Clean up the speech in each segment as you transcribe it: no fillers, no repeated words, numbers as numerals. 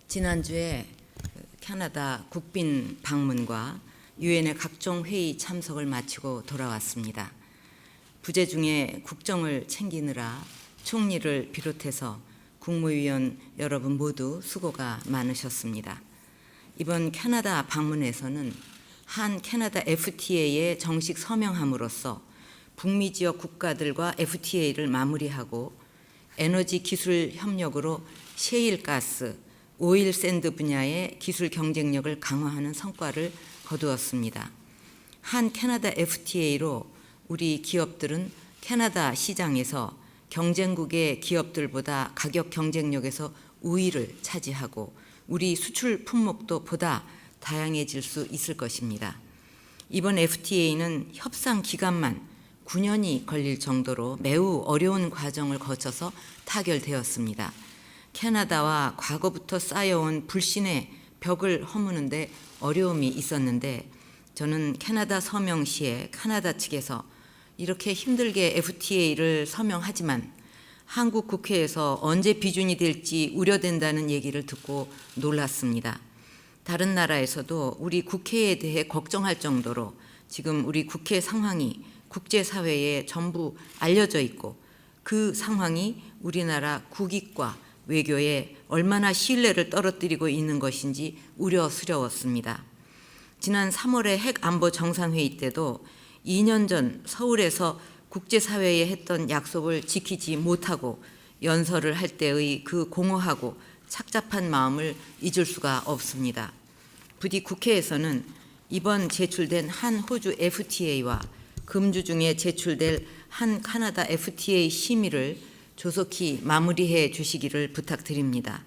지난주에 캐나다 국빈 방문과 유엔의 각종 회의 참석을 마치고 돌아왔습니다. 부재 중에 국정을 챙기느라 총리를 비롯해서 국무위원 여러분 모두 수고가 많으셨습니다. 이번 캐나다 방문에서는 한 캐나다 FTA에 정식 서명함으로써 북미 지역 국가들과 FTA를 마무리하고 에너지 기술 협력으로 셰일가스, 오일 샌드 분야의 기술 경쟁력을 강화하는 성과를 거두었습니다. 한 캐나다 FTA로 우리 기업들은 캐나다 시장에서 경쟁국의 기업들보다 가격 경쟁력에서 우위를 차지하고 우리 수출 품목도 보다 다양해질 수 있을 것입니다. 이번 FTA는 협상 기간만 9년이 걸릴 정도로 매우 어려운 과정을 거쳐서 타결되었습니다. 캐나다와 과거부터 쌓여온 불신의 벽을 허무는데 어려움이 있었는데 저는 캐나다 서명 시에 캐나다 측에서 이렇게 힘들게 FTA를 서명하지만 한국 국회에서 언제 비준이 될지 우려된다는 얘기를 듣고 놀랐습니다. 다른 나라에서도 우리 국회에 대해 걱정할 정도로 지금 우리 국회 상황이 국제사회에 전부 알려져 있고 그 상황이 우리나라 국익과 외교에 얼마나 신뢰를 떨어뜨리고 있는 것인지 우려스러웠습니다. 지난 3월의 핵안보 정상회의 때도 2년 전 서울에서 국제사회에 했던 약속을 지키지 못하고 연설을 할 때의 그 공허하고 착잡한 마음을 잊을 수가 없습니다. 부디 국회에서는 이번 제출된 한 호주 FTA와 금주 중에 제출될 한 캐나다 FTA 심의를 조속히 마무리해 주시기를 부탁드립니다.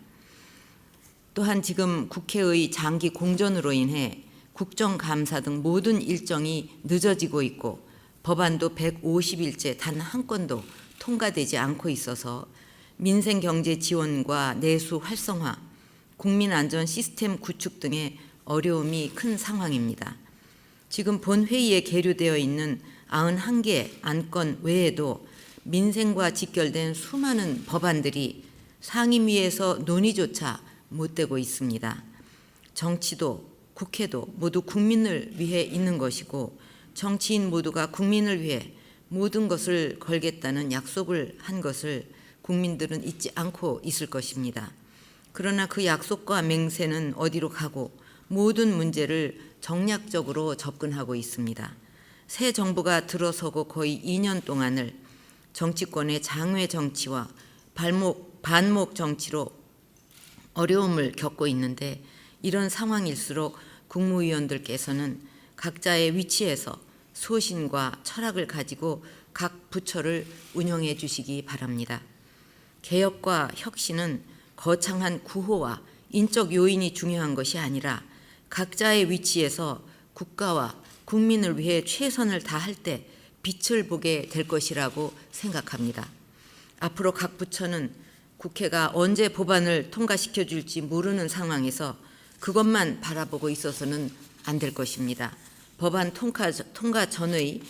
또한 지금 국회의 장기 공전으로 인해 국정감사 등 모든 일정이 늦어지고 있고 법안도 150일째 단 한 건도 통과되지 않고 있어서 민생경제 지원과 내수 활성화, 국민안전 시스템 구축 등의 어려움이 큰 상황입니다. 지금 본회의에 계류되어 있는 91개 안건 외에도 민생과 직결된 수많은 법안들이 상임위에서 논의조차 못되고 있습니다. 정치도 국회도 모두 국민을 위해 있는 것이고 정치인 모두가 국민을 위해 모든 것을 걸겠다는 약속을 한 것을 국민들은 잊지 않고 있을 것입니다. 그러나 그 약속과 맹세는 어디로 가고 모든 문제를 정략적으로 접근하고 있습니다. 새 정부가 들어서고 거의 2년 동안을 정치권의 장외 정치와 반목 정치로 어려움을 겪고 있는데 이런 상황일수록 국무위원들께서는 각자의 위치에서 소신과 철학을 가지고 각 부처를 운영해 주시기 바랍니다. 개혁과 혁신은 거창한 구호와 인적 요인이 중요한 것이 아니라 각자의 위치에서 국가와 국민을 위해 최선을 다할 때 빛을 보게 될 것이라고 생각합니다. 앞으로 각 부처는 국회가 언제 법안을 통과시켜 줄지 모르는 상황에서 그것만 바라보고 있어서는 안 될 것입니다. 법안 통과 전의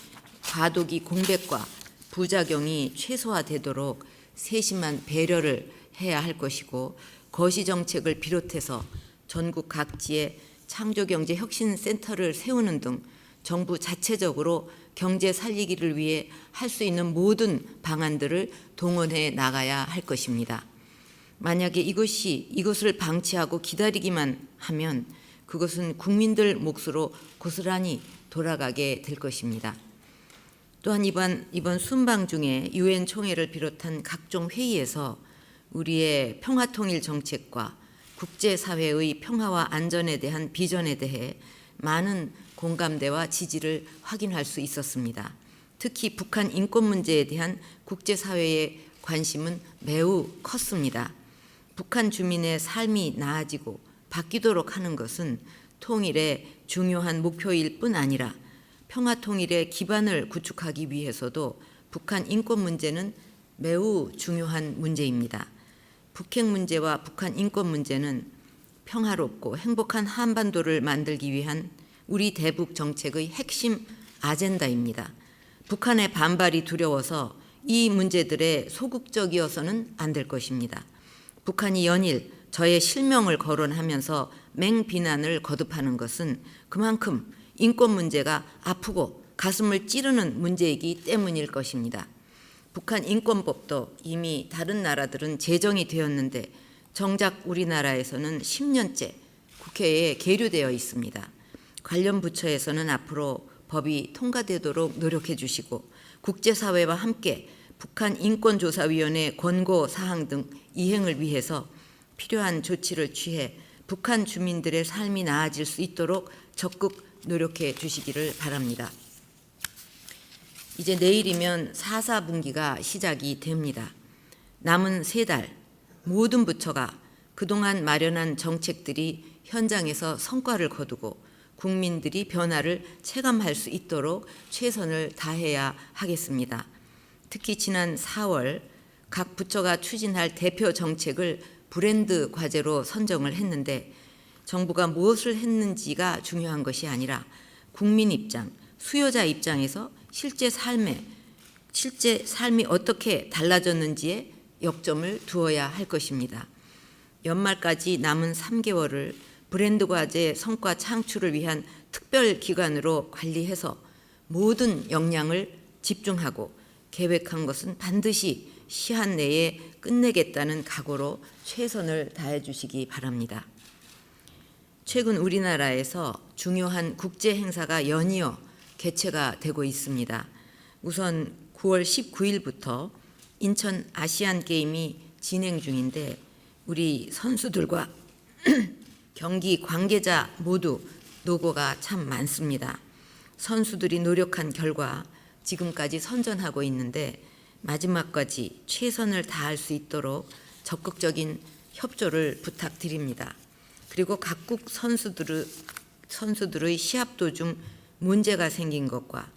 과도기 공백과 부작용이 최소화되도록 세심한 배려를 해야 할 것이고 거시정책을 비롯해서 전국 각지에 창조경제혁신센터를 세우는 등 정부 자체적으로 경제 살리기를 위해 할 수 있는 모든 방안들을 동원해 나가야 할 것입니다. 만약에 이것을 방치하고 기다리기만 하면 그것은 국민들 몫으로 고스란히 돌아가게 될 것입니다. 또한 이번 순방 중에 유엔 총회를 비롯한 각종 회의에서 우리의 평화통일 정책과 국제사회의 평화와 안전에 대한 비전에 대해 많은 공감대와 지지를 확인할 수 있었습니다. 특히 북한 인권 문제에 대한 국제사회의 관심은 매우 컸습니다. 북한 주민의 삶이 나아지고 바뀌도록 하는 것은 통일의 중요한 목표일 뿐 아니라 평화통일의 기반을 구축하기 위해서도 북한 인권 문제는 매우 중요한 문제입니다. 북핵 문제와 북한 인권 문제는 평화롭고 행복한 한반도를 만들기 위한 우리 대북 정책의 핵심 아젠다입니다. 북한의 반발이 두려워서 이 문제들에 소극적이어서는 안 될 것입니다. 북한이 연일 저의 실명을 거론하면서 맹비난을 거듭하는 것은 그만큼 인권 문제가 아프고 가슴을 찌르는 문제이기 때문일 것입니다. 북한 인권법도 이미 다른 나라들은 제정이 되었는데 정작 우리나라에서는 10년째 국회에 계류되어 있습니다. 관련 부처에서는 앞으로 법이 통과되도록 노력해 주시고 국제사회와 함께 북한 인권조사위원회 권고사항 등 이행을 위해서 필요한 조치를 취해 북한 주민들의 삶이 나아질 수 있도록 적극 노력해 주시기를 바랍니다. 이제 내일이면 4.4분기가 시작이 됩니다. 남은 3달 모든 부처가 그동안 마련한 정책들이 현장에서 성과를 거두고 국민들이 변화를 체감할 수 있도록 최선을 다해야 하겠습니다. 특히 지난 4월 각 부처가 추진할 대표 정책을 브랜드 과제로 선정을 했는데 정부가 무엇을 했는지가 중요한 것이 아니라 국민 입장, 수요자 입장에서 실제 삶이 어떻게 달라졌는지에 역점을 두어야 할 것입니다. 연말까지 남은 3개월을 브랜드 과제 성과 창출을 위한 특별 기간으로 관리해서 모든 역량을 집중하고 계획한 것은 반드시 시한 내에 끝내겠다는 각오로 최선을 다해 주시기 바랍니다. 최근 우리나라에서 중요한 국제 행사가 연이어 개최가 되고 있습니다. 우선 9월 19일부터 인천 아시안 게임이 진행 중인데 우리 선수들과 경기 관계자 모두 노고가 참 많습니다. 선수들이 노력한 결과 지금까지 선전하고 있는데 마지막까지 최선을 다할 수 있도록 적극적인 협조를 부탁드립니다. 그리고 각국 선수들의 시합 도중 문제가 생긴 것과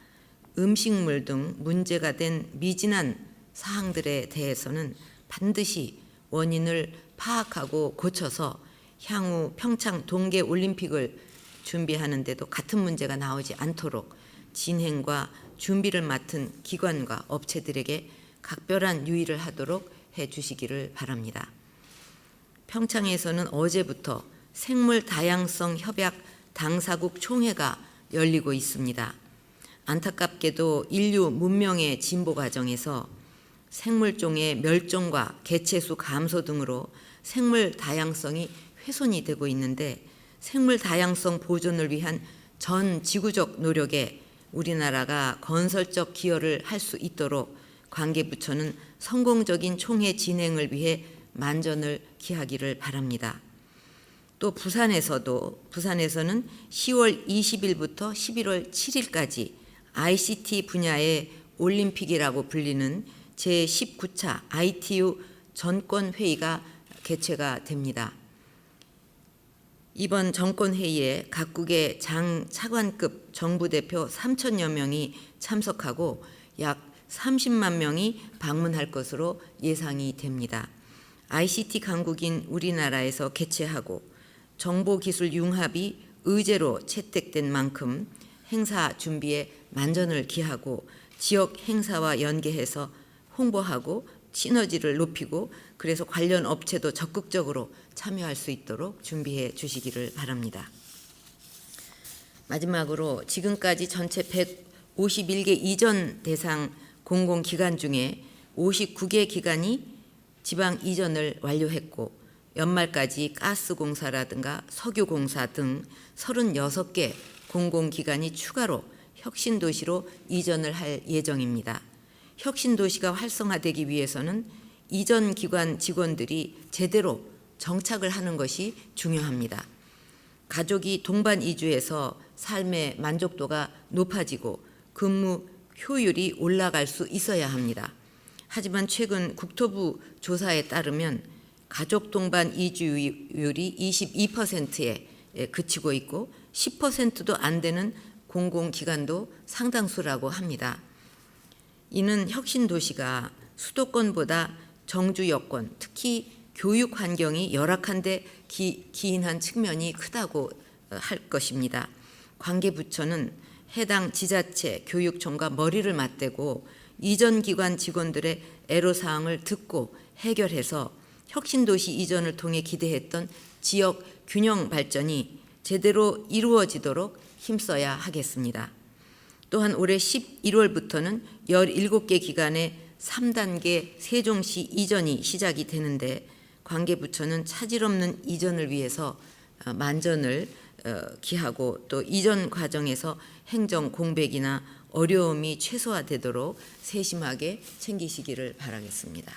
음식물 등 문제가 된 미진한 사항들에 대해서는 반드시 원인을 파악하고 고쳐서 향후 평창 동계올림픽을 준비하는데도 같은 문제가 나오지 않도록 진행과 준비를 맡은 기관과 업체들에게 각별한 유의를 하도록 해 주시기를 바랍니다. 평창에서는 어제부터 생물 다양성 협약 당사국 총회가 열리고 있습니다. 안타깝게도 인류 문명의 진보 과정에서 생물종의 멸종과 개체수 감소 등으로 생물 다양성이 훼손이 되고 있는데 생물 다양성 보존을 위한 전 지구적 노력에 우리나라가 건설적 기여를 할 수 있도록 관계부처는 성공적인 총회 진행을 위해 만전을 기하기를 바랍니다. 또 부산에서는 10월 20일부터 11월 7일까지 ICT 분야의 올림픽이라고 불리는 제19차 ITU 전권회의가 개최가 됩니다. 이번 정권회의에 각국의 장차관급 정부대표 3,000여 명이 참석하고 약 30만 명이 방문할 것으로 예상이 됩니다. ICT 강국인 우리나라에서 개최하고 정보기술 융합이 의제로 채택된 만큼 행사 준비에 만전을 기하고 지역 행사와 연계해서 홍보하고 시너지를 높이고 그래서 관련 업체도 적극적으로 참여할 수 있도록 준비해 주시기를 바랍니다. 마지막으로 지금까지 전체 151개 이전 대상 공공기관 중에 59개 기관이 지방 이전을 완료했고 연말까지 가스공사라든가 석유공사 등 36개 공공기관이 추가로 혁신도시로 이전을 할 예정입니다. 혁신도시가 활성화되기 위해서는 이전 기관 직원들이 제대로 정착을 하는 것이 중요합니다. 가족이 동반 이주해서 삶의 만족도가 높아지고 근무 효율이 올라갈 수 있어야 합니다. 하지만 최근 국토부 조사에 따르면 가족 동반 이주율이 22%에 그치고 있고 10%도 안 되는 공공기관도 상당수라고 합니다. 이는 혁신도시가 수도권보다 정주 여건, 특히 교육 환경이 열악한데 기인한 측면이 크다고 할 것입니다. 관계부처는 해당 지자체, 교육청과 머리를 맞대고 이전 기관 직원들의 애로사항을 듣고 해결해서 혁신도시 이전을 통해 기대했던 지역 균형 발전이 제대로 이루어지도록 힘써야 하겠습니다. 또한 올해 11월부터는 17개 기관의 3단계 세종시 이전이 시작이 되는데 관계 부처는 차질 없는 이전을 위해서 만전을 기하고 또 이전 과정에서 행정 공백이나 어려움이 최소화되도록 세심하게 챙기시기를 바라겠습니다.